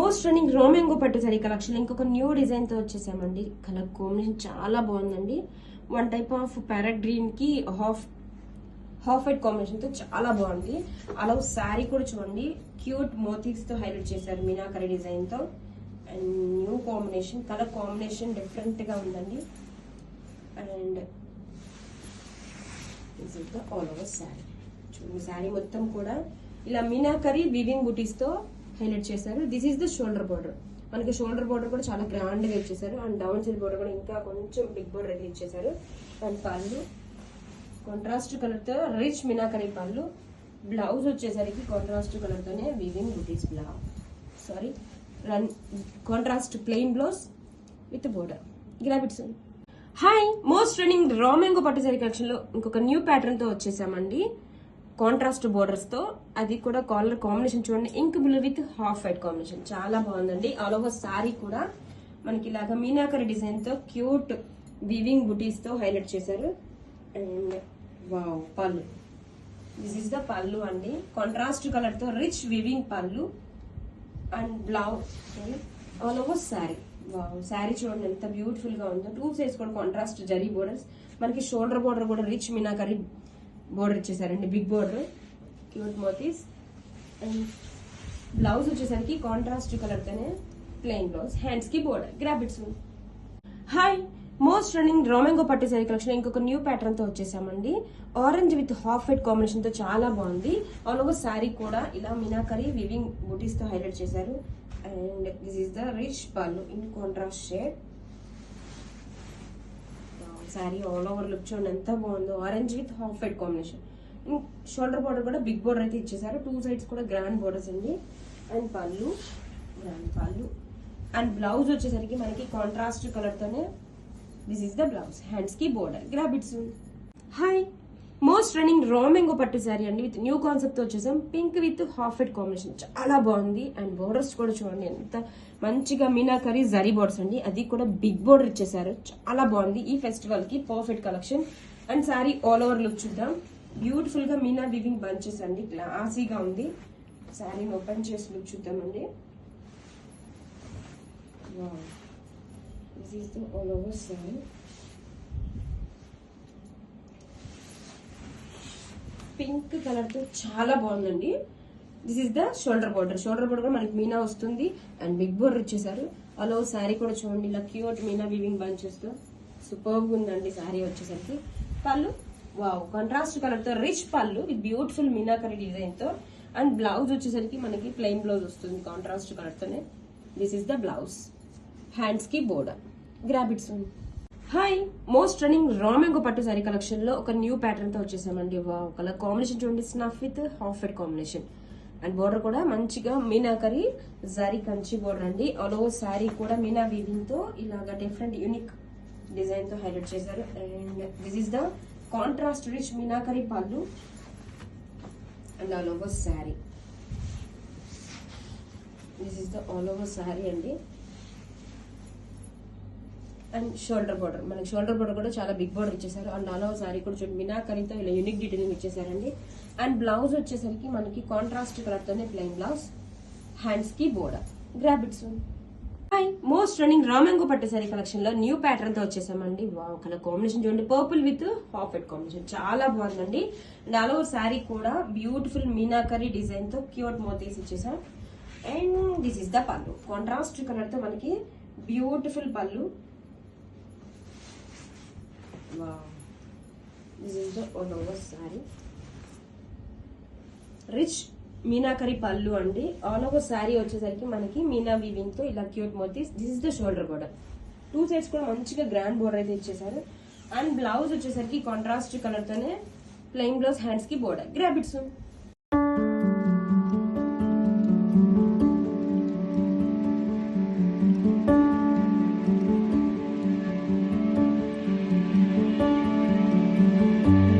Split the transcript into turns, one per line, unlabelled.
Most running రోమెంగో పట్టు sari collection ఇంకొక న్యూ డిజైన్ తో వచ్చేసామండి. కలర్ కాంబినేషన్ చాలా బాగుందండి. One type of parrot green కి హాఫ్ వైట్ కాంబినేషన్ తో చాలా బాగుంది. అలా శారీ కూడా చూడండి, క్యూట్ మోతీస్ తో హైలైట్ చేశారు మీనాకరీ డిజైన్ తో. And new combination, colour combination different గా ఉందండి. అండ్ ఆల్ ఓవర్ శారీ చూడండి, శారీ మొత్తం కూడా ఇలా మీనాకరీ వివింగ్ బూటీస్ తో హైలైట్ చేశారు. This is the shoulder border. మనకి షోల్డర్ బోర్డర్ కూడా చాలా గ్రాండ్ గా ఇచ్చేసారు. అండ్ డౌన్ సైడ్ బోర్డర్ కూడా ఇంకా కొంచెం బిగ్ బోర్డర్ అయితే ఇచ్చేసారు. అండ్ పళ్ళు కాంట్రాస్ట్ కలర్ తో రిచ్ మీనాకరీ పళ్ళు. బ్లౌజ్ వచ్చేసరికి కాంట్రాస్ట్ కలర్ తోనే weaving butis blouse, sari contrast plain blouse with border. గ్రాబిట్స్. హాయ్, మోస్ట్ రన్నింగ్ రోమెంగో పట్టు సారీ కలెక్షన్ లో ఇంకొక న్యూ ప్యాటర్న్ తో వచ్చేసామండి. కాంట్రాస్ట్ బోర్డర్స్ తో, అది కూడా కాలర్ కాంబినేషన్ చూడండి, ink blue with half white combination చాలా బాగుందండి. ఆల్ ఓవర్ సారీ కూడా మనకి ఇలాగా మీనాకరీ డిజైన్ తో క్యూట్ వీవింగ్ బుటీస్ తో హైలైట్ చేశారు. And wow, pallu this is the pallu అండి. కాంట్రాస్ట్ కలర్ తో rich weaving pallu. And blouse all over sari. Wow, sari చూడండి ఎంత బ్యూటిఫుల్ గా ఉందో. టూ సైడ్స్ కూడా కాంట్రాస్ట్ జరీ బోర్డర్స్. మనకి షోల్డర్ బోర్డర్ కూడా రిచ్ మీనాకరీ బోర్డర్ ఇచ్చేసారండి, big border, cute మోతీస్. And blouse వచ్చేసరికి కాంట్రాస్ట్ కలర్ తోనే ప్లెయిన్ బ్లౌజ్, హ్యాండ్స్ కి బోర్డర్. గ్రాబిట్స్. హాయ్, మోస్ట్ రన్నింగ్ రోమెంగో పట్టు సారీ కలెక్షన్ ఇంకొక న్యూ ప్యాటర్న్ తో వచ్చేసామండి. Orange with half white combination తో చాలా బాగుంది. ఆల్ ఓవర్ సారీ కూడా ఇలా మీనాకరీ వివింగ్ బూటీస్ తో హైలైట్ చేశారు. And this is the rich pallu in contrast shade. Sari all over look చూడండి ఎంత బాగుందో. Orange with half white combination. Shoulder border కూడా బిగ్ బోర్డర్ అయితే ఇచ్చేసారు. టూ సైడ్స్ కూడా గ్రాండ్ బోర్డర్స్ అండి. And pallu grand pallu. And blouse వచ్చేసరికి మనకి కాంట్రాస్ట్ కలర్ తోనే this is the blouse, hands కి బోర్డర్. గ్రాబిట్స్. హాయ్, మోస్ట్ రన్నింగ్ రోమెంగో పట్టు శారీ అండి విత్ న్యూ కాన్సెప్ట్ తో వచ్చేసాం. Pink with half white combination చాలా బాగుంది. అండ్ బోర్డర్స్ కూడా చూడండి ఎంత మంచిగా మీనాకరీ జరీ బోర్డర్స్ అండి, అది కూడా బిగ్ బోర్డర్ ఇచ్చేసారు. చాలా బాగుంది ఈ ఫెస్టివల్ కి perfect collection. And sari all over look చూద్దాం. బ్యూటిఫుల్ గా మీనా వివింగ్ బంచెస్ అండి, క్లాసీగా ఉంది. శారీని ఓపెన్ చేసి లుక్ చూద్దామండి. This is the all over sari. Pink colour తో చాలా బాగుందండి. This is the shoulder border. Shoulder border కూడా మనకి మీనా వస్తుంది. అండ్ బిగ్ బోర్డర్ ఇచ్చేసారు. అలా శారీ కూడా చూడండి ఇలా క్యూట్ మీనా వివింగ్ బంచెస్ తో సూపర్గా ఉందండి శారీ వచ్చేసరికి. పళ్ళు వావ్, కాంట్రాస్ట్ కలర్ తో రిచ్ పళ్ళు విత్ బ్యూటిఫుల్ మీనాకరీ డిజైన్ తో. అండ్ బ్లౌజ్ వచ్చేసరికి మనకి ప్లెయిన్ బ్లౌజ్ వస్తుంది కాంట్రాస్ట్ కలర్ తోనే. This is the blouse, hands కి బోర్డర్. గ్రాబిట్స్. హాయ్, మోస్ట్ రన్నింగ్ రోమెంగో పట్టు సారీ కలెక్షన్ లో ఒక న్యూ ప్యాటర్న్ తో వచ్చేసామండి. వావ్, కలర్ కాంబినేషన్ చూడండి, snuff with half white combination. And border కూడా మంచిగా మీనాకరీ జరీ కంచి బోర్డర్ అండి. ఆల్ ఓవర్ శారీ కూడా మీనా వీవింగ్ తో ఇలాగా డిఫరెంట్ యూనిక్ డిజైన్ తో హైలైట్ చేశారు. And this is the contrast rich meenakari pallu. And all over sari this is the all over sari అండి. అండ్ షోల్డర్ బోర్డర్, మనకి షోల్డర్ బోర్డర్ కూడా చాలా బిగ్ బోర్డర్ ఇచ్చేసారు. అండ్ ఆల్ ఓవర్ శారీ కూడా చూడండి మీనాకరీతో ఇలా యూనిక్ డీటెయిలింగ్ ఇచ్చేసారండి. అండ్ బ్లౌజ్ వచ్చేసరికి మనకి కాంట్రాస్ట్ కలర్ తోనే ప్లెయిన్ బ్లౌజ్, హ్యాండ్స్ కి బోర్డర్. గ్రాబిట్స్. హాయ్, మోస్ట్ రన్నింగ్ రోమెంగో పట్టు సారీ కలెక్షన్ లో న్యూ ప్యాటర్న్ తో వచ్చేసామండి. వావ్, కలర్ కాంబినేషన్ చూడండి, purple with half white combination చాలా బాగుందండి. అండ్ ఆల్ ఓవర్ శారీ కూడా బ్యూటిఫుల్ మీనాకరీ డిజైన్ తో క్యూట్ మోతీస్ ఇచ్చేసాం. అండ్ దిస్ ఇస్ ద పళ్ళు, కాంట్రాస్ట్ కలర్ తో మనకి బ్యూటిఫుల్ పళ్ళు. Wow, this is the all over saree. Rich meenakari పళ్ళు అండి. ఆల్ ఓవర్ శారీ వచ్చేసరికి మనకి మీనా వీవింగ్ తో ఇలా క్యూట్ మోతీస్. This is the shoulder border. Two sides కూడా మంచిగా గ్రాండ్ బోర్డర్ అయితే ఇచ్చేసారు. అండ్ బ్లౌజ్ వచ్చేసరికి కాంట్రాస్ట్ కలర్ తోనే ప్లెయిన్ బ్లౌజ్, హ్యాండ్స్ కి బోర్డర్. గ్రాబిట్స్.